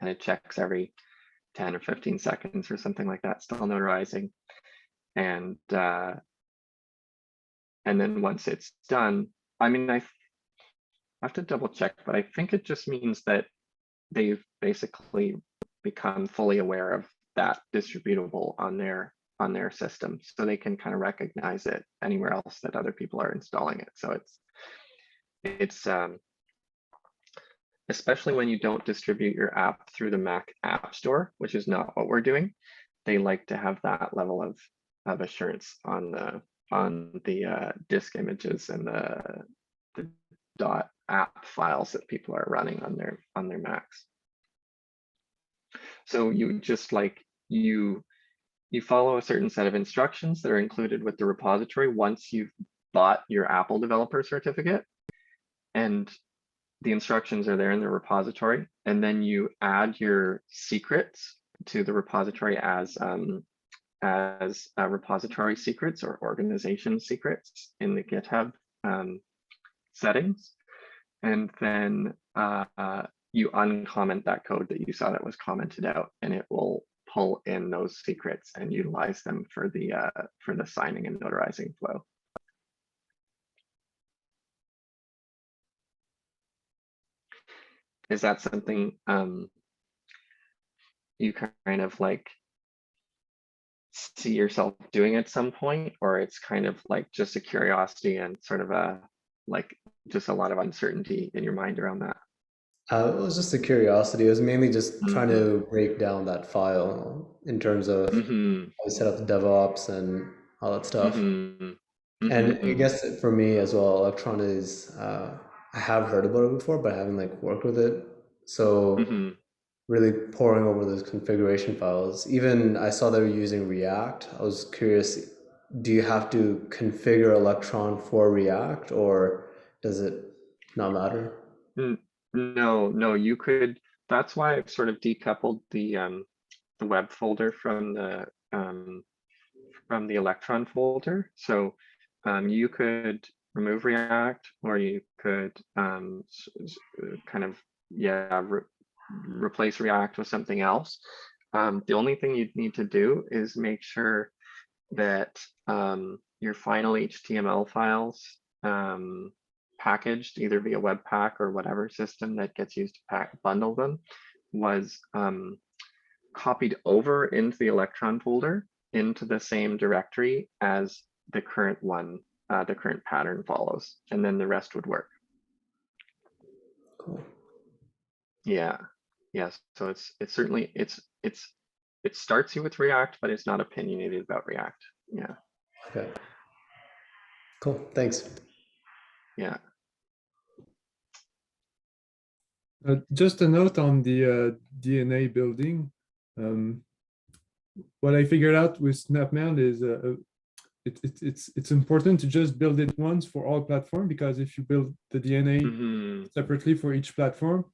it checks every 10 or 15 seconds or something like that, still notarizing. And then once it's done, I mean, I have to double check, but I think it just means that they've basically become fully aware of that distributable on their system, so they can kind of recognize it anywhere else that other people are installing it. So it's especially when you don't distribute your app through the Mac App Store, which is not what we're doing. They like to have that level of assurance on the disk images and the .app files that people are running on their Macs. So you just like you follow a certain set of instructions that are included with the repository once you've bought your Apple developer certificate, and the instructions are there in the repository, and then you add your secrets to the repository as repository secrets or organization secrets in the GitHub settings, and then you uncomment that code that you saw that was commented out, and it will pull in those secrets and utilize them for the signing and notarizing flow. Is that something you kind of like see yourself doing at some point, or it's kind of like just a curiosity and sort of a like just a lot of uncertainty in your mind around that? It was just a curiosity. It was mainly just trying to break down that file in terms of Mm-hmm. how to set up the DevOps and all that stuff. Mm-hmm. And I Mm-hmm. guess for me as well, Electron is, I have heard about it before, but I haven't like worked with it. So Mm-hmm. really poring over those configuration files. Even I saw they were using React. I was curious do you have to configure Electron for React, or does it not matter? No, you could. That's why I've sort of decoupled the web folder from the Electron folder. So you could remove React, or you could kind of replace React with something else. The only thing you'd need to do is make sure that your final HTML files packaged either via Webpack or whatever system that gets used to bundle them was copied over into the Electron folder into the same directory as the current one, the current pattern follows, and then the rest would work. Cool. Yeah. Yes. So it's certainly it starts you with React, but it's not opinionated about React. Yeah. Okay. Cool. Thanks. Yeah. Just a note on the DNA building. What I figured out with SnapMount is it's important to just build it once for all platforms, because if you build the DNA separately for each platform,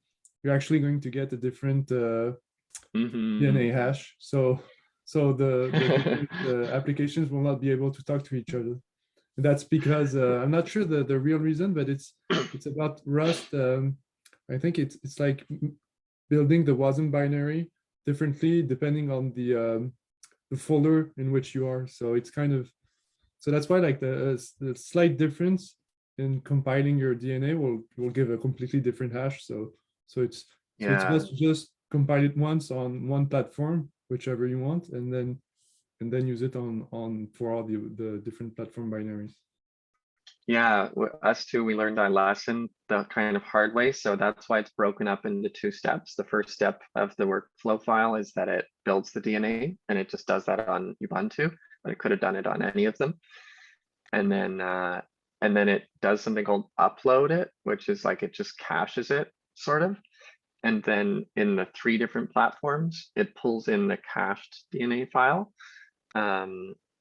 you're actually going to get a different DNA hash. So the different applications will not be able to talk to each other. And that's because I'm not sure the real reason, but it's about Rust. I think it's like building the WASM binary differently depending on the folder in which you are. So it's kind of, so that's why like the slight difference in compiling your DNA will give a completely different hash. So it's best to just compile it once on one platform, whichever you want, and then use it on for all the different platform binaries. Yeah, us too, we learned that lesson the kind of hard way. So that's why it's broken up into 2 steps. The first step of the workflow file is that it builds the DNA, and it just does that on Ubuntu, but it could have done it on any of them. And then it does something called upload it, which is like it just caches it sort of. And then in the 3 different platforms, it pulls in the cached DNA file.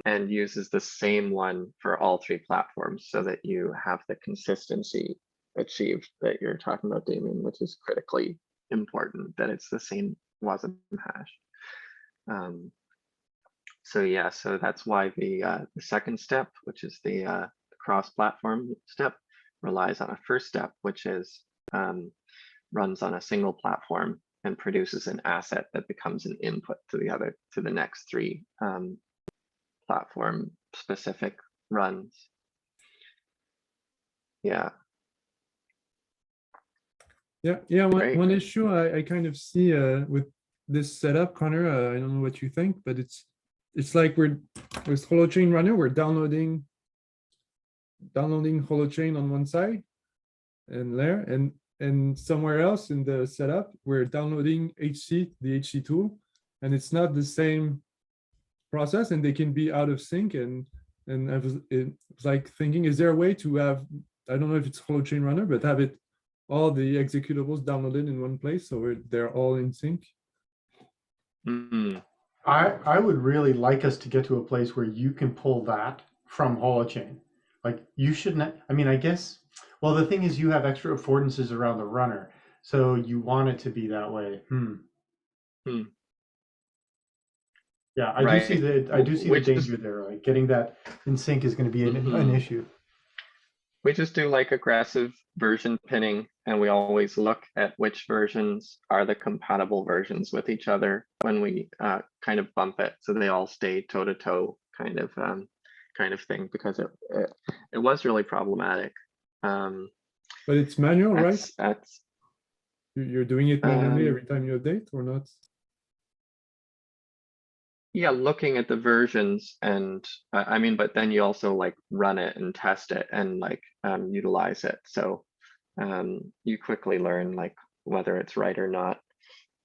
And uses the same one for all 3 platforms so that you have the consistency achieved that you're talking about, Damien, which is critically important, that it's the same WASM hash. So yeah, so that's why the second step, which is the cross-platform step, relies on a first step, which is runs on a single platform and produces an asset that becomes an input to the next 3 platform specific runs. Yeah. One issue I kind of see with this setup, Connor, I don't know what you think, but it's like with holochain-runner, we're downloading holochain on one side and there, and somewhere else in the setup we're downloading HC, the HC tool, and it's not the same process, and they can be out of sync. And I was like thinking, is there a way to have, I don't know if it's holochain-runner, but have it all the executables downloaded in one place so they're all in sync? I would really like us to get to a place where you can pull that from holochain. Like you shouldn't, I mean, I guess, well, the thing is you have extra affordances around the runner, so you want it to be that way. Yeah, I do see the danger there. Like getting that in sync is going to be an issue. We just do like aggressive version pinning, and we always look at which versions are the compatible versions with each other when we kind of bump it, so they all stay toe to toe kind of thing, because it was really problematic. But it's manual, right? You're doing it manually every time you update, or not? Yeah, looking at the versions, and I mean, but then you also like run it and test it and like utilize it. So you quickly learn like whether it's right or not.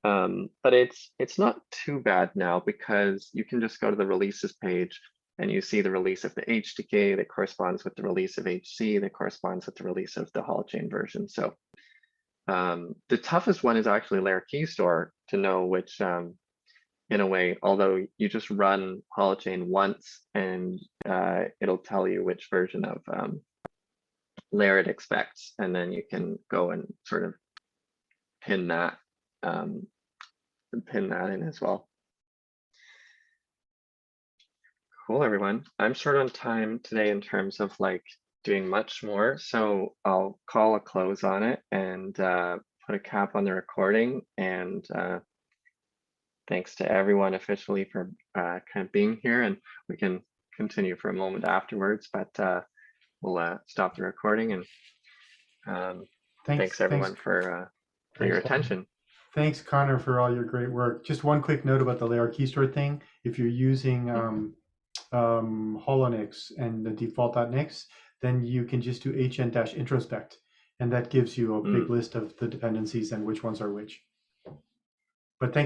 But it's not too bad now, because you can just go to the releases page and you see the release of the HTK that corresponds with the release of HC that corresponds with the release of the holochain version. So the toughest one is actually layer key store to know which in a way, although you just run holochain once and it'll tell you which version of layer it expects, and then you can go and sort of pin that in as well. Cool, everyone. I'm short on time today in terms of like doing much more, so I'll call a close on it and put a cap on the recording. And thanks to everyone officially for kind of being here, and we can continue for a moment afterwards, but we'll stop the recording. And thanks everyone for your attention. Thanks, Connor, for all your great work. Just one quick note about the layer key store thing. If you're using holonix and the default.nix, then you can just do hn-introspect, and that gives you a big list of the dependencies and which ones are which. But thanks.